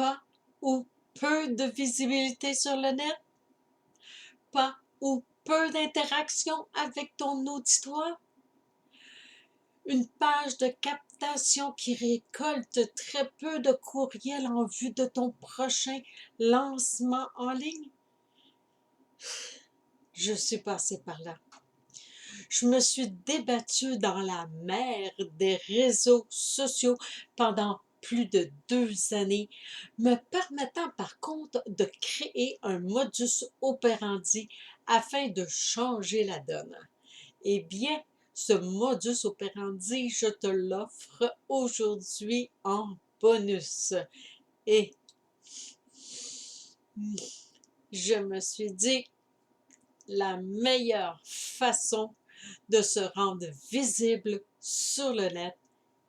pas ou peu de visibilité sur le net, pas ou peu d'interaction avec ton auditoire, une page de captation qui récolte très peu de courriels en vue de ton prochain lancement en ligne. Je suis passée par là. Je me suis débattue dans la mer des réseaux sociaux pendant plus de 2 années, me permettant par contre de créer un modus operandi afin de changer la donne. Eh bien, ce modus operandi, je te l'offre aujourd'hui en bonus. Et je me suis dit, la meilleure façon de se rendre visible sur le net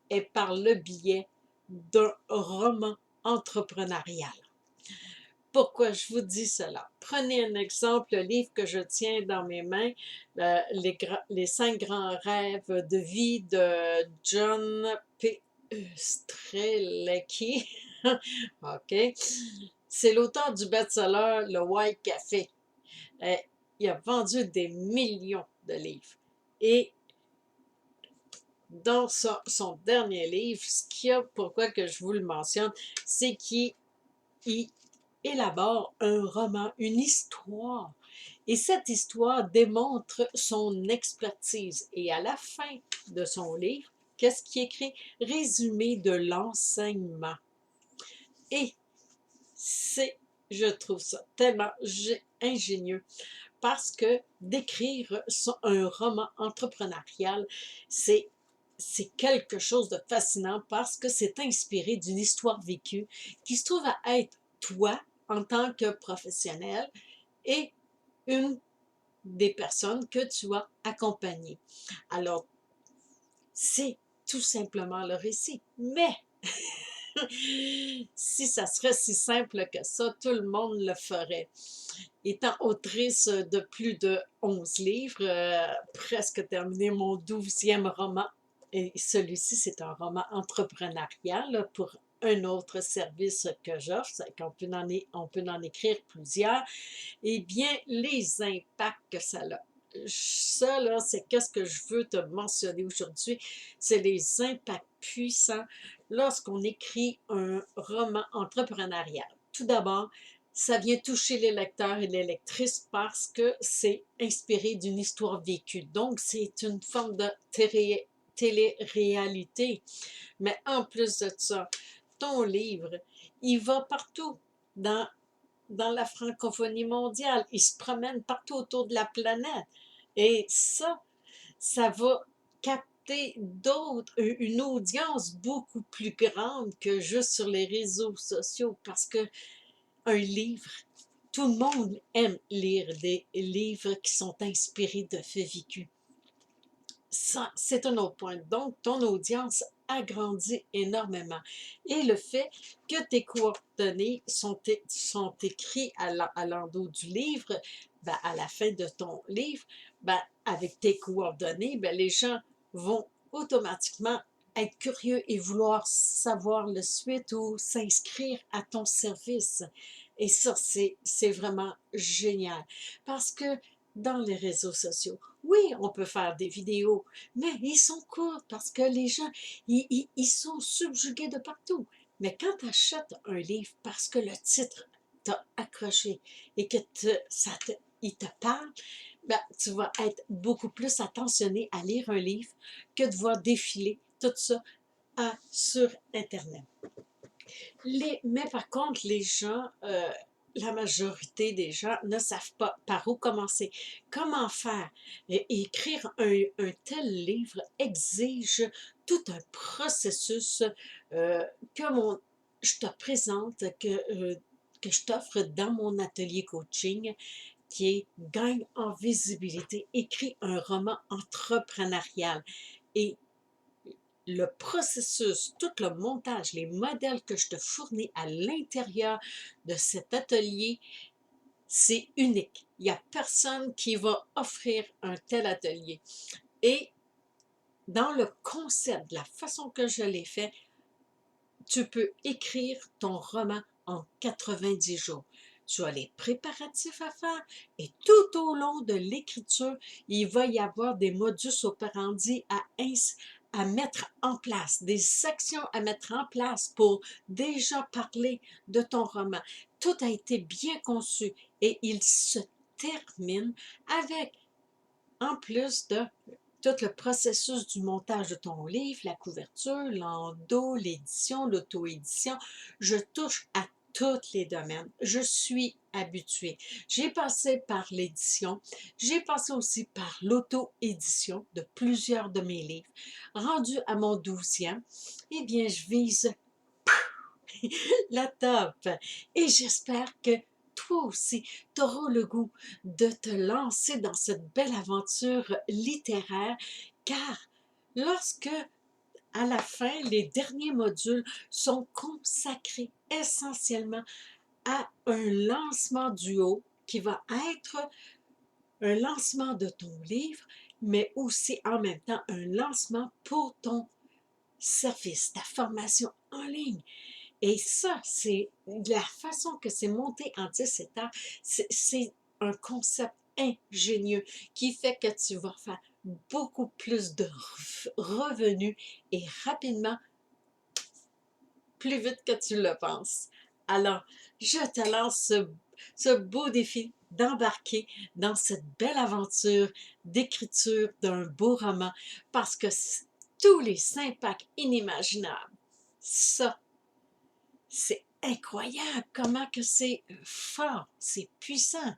est par le biais d'un roman entrepreneurial. Pourquoi je vous dis cela? Prenez un exemple, le livre que je tiens dans mes mains, les 5 grands rêves de vie de John P. Strzelecki. OK. C'est l'auteur du best-seller Le White Café. Il a vendu des millions de livres. Et dans son dernier livre, ce qu'il y a, pourquoi que je vous le mentionne, c'est qu'il élabore un roman, une histoire. Et cette histoire démontre son expertise. Et à la fin de son livre, qu'est-ce qu'il écrit? Résumé de l'enseignement. Et je trouve ça tellement ingénieux parce que d'écrire un roman entrepreneurial, c'est quelque chose de fascinant parce que c'est inspiré d'une histoire vécue qui se trouve à être toi en tant que professionnel et une des personnes que tu as accompagnées. Alors, c'est tout simplement le récit. Mais si ça serait si simple que ça, tout le monde le ferait. Étant autrice de plus de 11 livres, presque terminé mon 12e roman, et celui-ci, c'est un roman entrepreneurial pour un autre service que j'offre, c'est qu'on peut en écrire plusieurs. Eh bien, les impacts que ça a. Ça, là, c'est qu'est-ce que je veux te mentionner aujourd'hui, c'est les impacts puissants lorsqu'on écrit un roman entrepreneurial. Tout d'abord, ça vient toucher les lecteurs et les lectrices parce que c'est inspiré d'une histoire vécue. Donc, c'est une forme de télé-réalité. Mais en plus de ça, ton livre, il va partout dans la francophonie mondiale. Il se promène partout autour de la planète. Et ça va capter une audience beaucoup plus grande que juste sur les réseaux sociaux parce que un livre, tout le monde aime lire des livres qui sont inspirés de faits vécus. Ça, c'est un autre point. Donc, ton audience agrandit énormément. Et le fait que tes coordonnées sont écrites à l'endos du livre, ben, à la fin de ton livre, ben, avec tes coordonnées, ben, les gens vont automatiquement être curieux et vouloir savoir le suite ou s'inscrire à ton service. Et ça, c'est vraiment génial. Parce que dans les réseaux sociaux, oui, on peut faire des vidéos, mais ils sont courts parce que les gens, ils sont subjugués de partout. Mais quand tu achètes un livre parce que le titre t'a accroché et que il te parle, ben, tu vas être beaucoup plus attentionné à lire un livre que de voir défiler tout ça sur Internet. Mais par contre, les gens, la majorité des gens ne savent pas par où commencer, comment faire. Écrire un tel livre exige tout un processus que je te présente, que je t'offre dans mon atelier coaching, qui est Gagne en visibilité, écris un roman entrepreneurial. Et le processus, tout le montage, les modèles que je te fournis à l'intérieur de cet atelier, c'est unique. Il n'y a personne qui va offrir un tel atelier. Et dans le concept, de la façon que je l'ai fait, tu peux écrire ton roman en 90 jours. Tu as les préparatifs à faire et tout au long de l'écriture, il va y avoir des modus operandi à mettre en place, des sections à mettre en place pour déjà parler de ton roman. Tout a été bien conçu et il se termine avec, en plus de tout le processus du montage de ton livre, la couverture, l'endos, l'édition, l'auto-édition, je touche à tous les domaines. Je suis habituée. J'ai passé par l'édition, j'ai passé aussi par l'auto-édition de plusieurs de mes livres. Rendu à mon 12e, eh bien, je vise la top. Et j'espère que toi aussi, tu auras le goût de te lancer dans cette belle aventure littéraire, car lorsque, à la fin, les derniers modules sont consacrés essentiellement à un lancement duo qui va être un lancement de ton livre, mais aussi en même temps un lancement pour ton service, ta formation en ligne. Et ça, c'est la façon que c'est monté en 17 ans. C'est un concept ingénieux qui fait que tu vas faire beaucoup plus de revenus et rapidement, plus vite que tu le penses. Alors, je te lance ce beau défi d'embarquer dans cette belle aventure d'écriture d'un beau roman parce que tous les impacts inimaginables, ça, c'est incroyable comment que c'est fort, c'est puissant.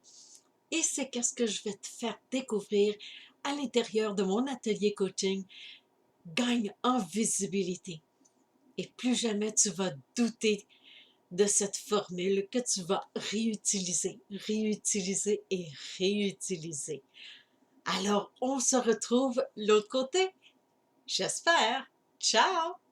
Et c'est qu'est-ce que je vais te faire découvrir à l'intérieur de mon atelier coaching. Gagne en visibilité. Et plus jamais tu vas douter de cette formule que tu vas réutiliser, réutiliser et réutiliser. Alors, on se retrouve l'autre côté. J'espère. Ciao!